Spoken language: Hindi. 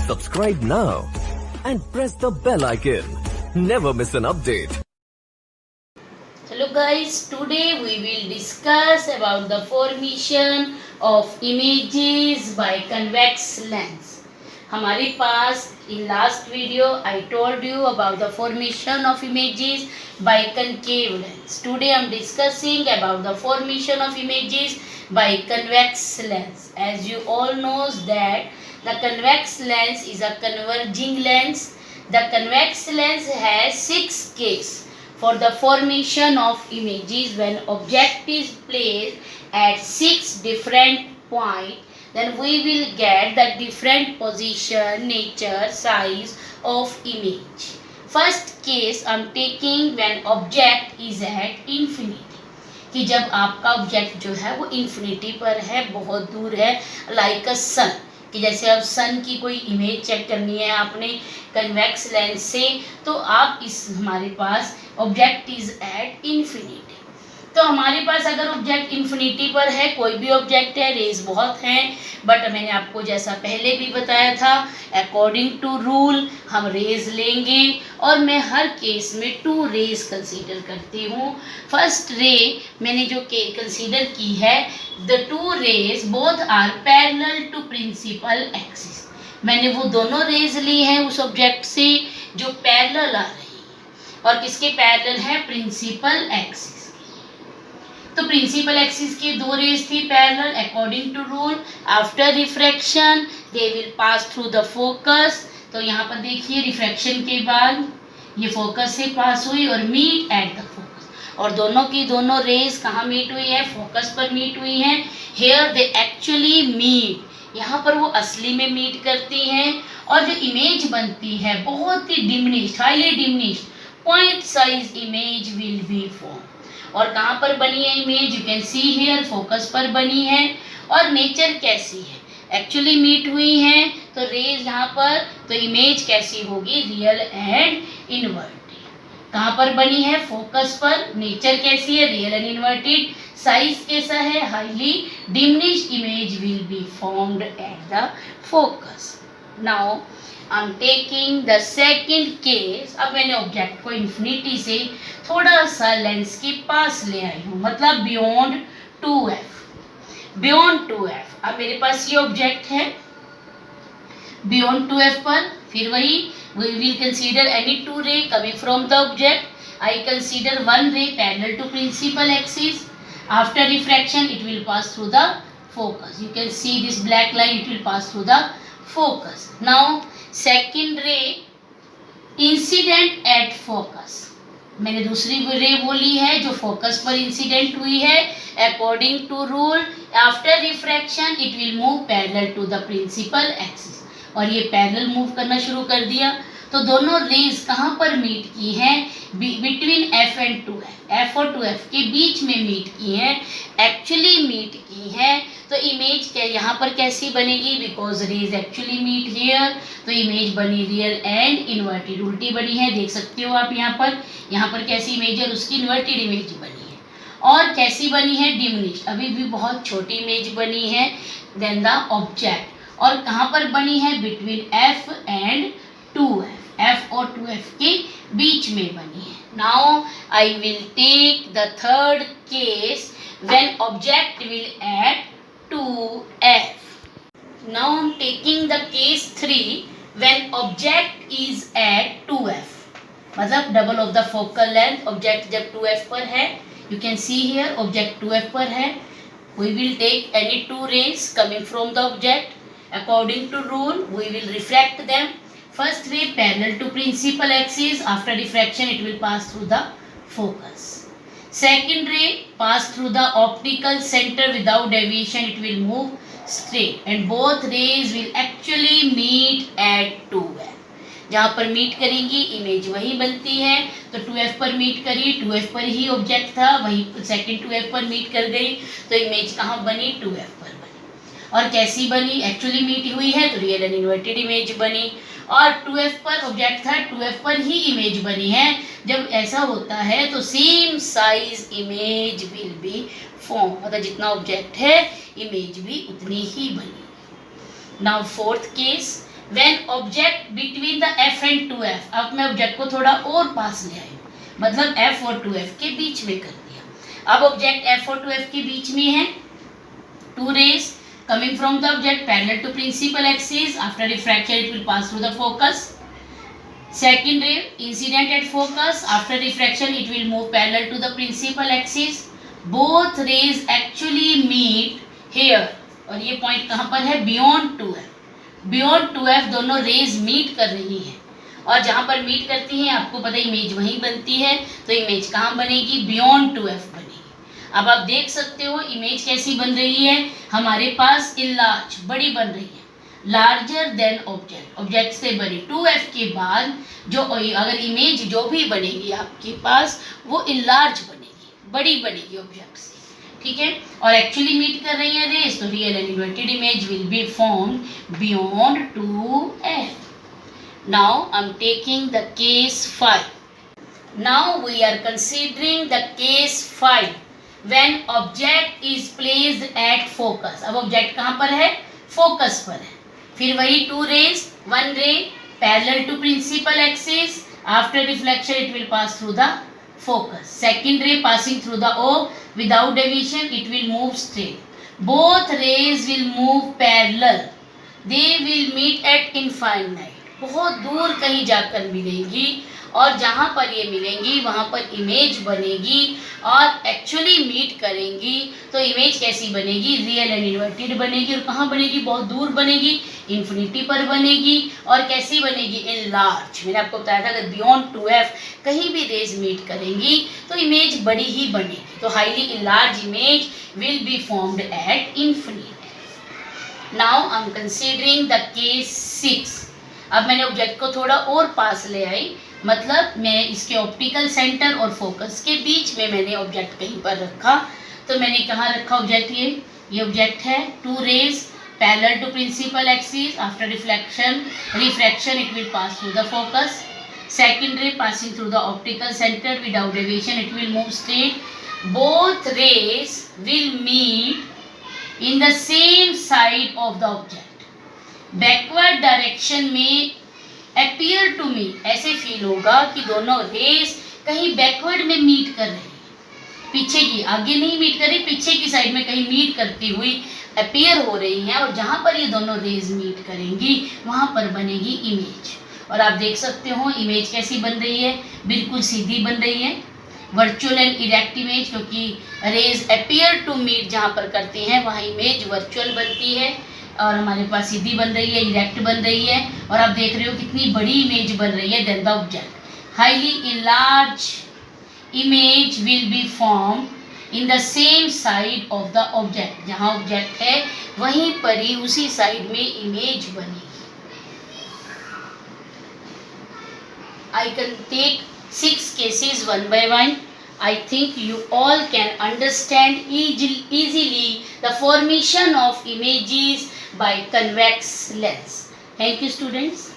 Subscribe now and press the bell icon. Never miss an update. Hello guys, today we will discuss about the formation of images by convex lens. हमारे पास in last video I told you about the formation of images by concave lens. Today I am discussing about the formation of images by convex lens. As you all knows that the convex lens is a converging lens. The convex lens has 6 cases for the formation of images. When object is placed at 6 different points, then we will get the different position, nature, size of image. First case I am taking when object is at infinity, कि जब आपका ऑब्जेक्ट जो है वो इन्फिनिटी पर है, बहुत दूर है, लाइक अ सन, कि जैसे अब सन की कोई इमेज चेक करनी है आपने कन्वेक्स लेंस से, तो आप इस हमारे पास ऑब्जेक्ट इज एट इन्फिनिटी। तो हमारे पास अगर ऑब्जेक्ट इन्फिनिटी पर है, कोई भी ऑब्जेक्ट है, रेज बहुत हैं, बट मैंने आपको जैसा पहले भी बताया था अकॉर्डिंग टू रूल हम रेज लेंगे और मैं हर केस में 2 रेज कंसीडर करती हूँ। फर्स्ट रे मैंने जो कंसीडर की है, the 2 rays both are parallel to principal axis. मैंने वो दोनों रेज ली हैं उस ऑब्जेक्ट से जो पैरेलल आ रही है, और किसके पैरेलल है? Principal axis. तो प्रिंसिपल एक्सिस के 2 रेज थी parallel. According to rule after refraction they will pass through the focus. तो यहाँ पर देखिए रिफ्रैक्शन के बाद ये फोकस से पास हुई और मीट एट द फोकस, और दोनों की दोनों रेज कहाँ मीट हुई है? फोकस पर मीट हुई हैं। हेयर दे एक्चुअली मीट, यहाँ पर वो असली में मीट करती हैं, और जो इमेज बनती है बहुत ही diminished, highly diminished point size image will be form. और कहाँ पर बनी है इमेज? You can see here, focus पर बनी है। और नेचर कैसी है? एक्चुअली मीट हुई हैं, तो रेज यहाँ पर, तो इमेज कैसी होगी? Real and inverted. कहाँ पर बनी है? फोकस पर। नेचर कैसी है? Real and inverted. साइज कैसा है? Highly diminished image will be formed at the focus. Now I am taking the second case. अब मैंने ऑब्जेक्ट को इन्फिनिटी से थोड़ा सा लेंस के पास ले आई हूँ, मतलब बियॉन्ड 2f। बियॉन्ड 2f अब मेरे पास ये ऑब्जेक्ट है बियॉन्ड 2f पर। फिर वही we will consider any 2 ray coming from the object. I consider 1 ray parallel to principal axis. After refraction it will pass through the focus. You can see this black line, it will pass through the focus. Now second ray incident at focus. मैंने दूसरी रे वो ली है जो फोकस पर इंसिडेंट हुई है। According to rule after refraction it will move parallel to the principal axis, और ये पैरेलल मूव करना शुरू कर दिया। तो दोनों रेज कहाँ पर मीट की हैं? Between f and 2f, f और 2f के बीच में मीट की हैं, एक्चुअली मीट की हैं। तो इमेज क्या यहाँ पर कैसी बनेगी? Because rays actually meet here, तो इमेज बनी रियल एंड इन्वर्टेड, उल्टी बनी है, देख सकते हो आप यहाँ पर कैसी इमेज है? उसकी इन्वर्टेड इमेज बनी है। और कैसी बनी है? डिमिनिश्ड, अभी भी बहुत छोटी इमेज बनी है देन द ऑब्जेक्ट। और कहाँ पर बनी है? Between f and 2f, f और 2f के बीच में बनी है। Now I will take the third case when object will at 2f. Now I am taking the case 3 when object is at 2f, मतलब double of the focal length. Object जब 2f पर है, you can see here object 2f पर है, we will take any 2 rays coming from the object. According to rule we will refract them. First ray parallel to principal axis, after refraction it will pass through the focus. Second ray pass through the optical center without deviation, it will move straight and both rays will actually meet at 2f. जहाँ पर मीट करेंगी इमेज वही बनती है, तो 2f पर मीट करी, 2f पर ही ऑब्जेक्ट था, वही सेकंड 2f पर मीट कर गई, तो इमेज कहाँ बनी? 2f पर बनी। और कैसी बनी? एक्चुअली मीट हुई है, तो रियल एंड इन्वर्टेड इमेज बनी। और 2f पर ऑब्जेक्ट था, 2f पर ही इमेज बनी है। जब ऐसा होता है तो same size image will be form, मतलब जितना ऑब्जेक्ट है इमेज भी उतनी ही बनी। Now fourth case, when object between the F and 2f। अब मैं ऑब्जेक्ट को थोड़ा और पास ले आई, मतलब f और 2f के बीच में कर दिया। अब ऑब्जेक्ट f और 2f के बीच में है, two rays coming from the object parallel to principal axis, after refraction it will pass through the focus। Second ray incident at focus, after refraction it will move parallel to the principal axis। both rays actually meet here, और ये पॉइंट कहाँ पर है, बियॉन्ड 2f। बियॉन्ड 2f दोनों रेज मीट कर रही हैं, और जहाँ पर मीट करती हैं आपको पता है इमेज वहीं बनती है, तो इमेज कहाँ बनेगी, बियॉन्ड 2f बनेगी। अब आप देख सकते हो इमेज कैसी बन रही है, हमारे पास इनलार्ज, बड़ी बन रही है, लार्जर देन ऑब्जेक्ट, ऑब्जेक्ट से बड़ी। 2f के बाद जो अगर इमेज जो भी बनेगी आपके पास वो इनलार्ज बनेगी, बड़ी बनेगी ऑब्जेक्ट से, ठीक है। और एक्चुअली मीट कर रही है रेज, तो real and inverted image will be formed beyond 2f। Now I'm taking the case 5. Now we are considering the case 5 when object is placed at focus। अब ऑब्जेक्ट कहाँ पर है, फोकस पर है। फिर वही two rays, one ray parallel to principal axis, after reflection it will pass through the focus। Second ray passing through the O without deviation, it will move straight। both rays will move parallel, they will meet at infinite, बहुत दूर कहीं जाकर मिलेंगी, और जहाँ पर ये मिलेंगी वहाँ पर इमेज बनेगी और एक्चुअली मीट करेंगी। तो इमेज कैसी बनेगी, रियल एंड इन्वर्टेड बनेगी, और कहाँ बनेगी, बहुत दूर बनेगी, इन्फिनिटी पर बनेगी। और कैसी बनेगी, इन लार्ज। मैंने आपको बताया था अगर बियॉन्ड 2f कहीं भी रेज मीट करेंगी तो इमेज बड़ी ही बनेगी। तो highly enlarge image will be formed at infinity. Now I am considering the case 6। अब मैंने ऑब्जेक्ट को थोड़ा और पास ले आई, मतलब मैं इसके ऑप्टिकल सेंटर और फोकस के बीच में मैंने ऑब्जेक्ट कहीं पर रखा। तो मैंने कहाँ रखा ऑब्जेक्ट, ये ऑब्जेक्ट है, two rays parallel to principal axis, after refraction it will pass through the focus. Second ray passing through the optical centre without deviation it will move straight. Both rays will meet in the same side of the object. Backward direction में अपीयर टू मी, ऐसे फील होगा कि दोनों रेस कहीं बैकवर्ड में मीट कर रही है, पीछे की, आगे नहीं मीट कर रही, पीछे की साइड में कहीं मीट करती हुई अपीयर हो रही हैं। और जहाँ पर ये दोनों रेज मीट करेंगी वहाँ पर बनेगी इमेज। और आप देख सकते हो इमेज कैसी बन रही है, बिल्कुल सीधी बन रही है, वर्चुअल एंड इरेक्ट इमेज, क्योंकि रेज अपीयर टू मीट जहाँ पर करती हैं वहाँ इमेज वर्चुअल बनती है, और हमारे पास सीधी बन रही है, इरेक्ट बन रही है। और आप देख रहे हो कितनी बड़ी इमेज बन रही है then the object. Highly enlarge image will be form in the same side of the object. जहाँ ऑब्जेक्ट है वहीं पर ही उसी साइड में इमेज बनेगी। I can take 6 cases one by one. I think you all can understand easily the formation of images by convex lens. Thank you, students.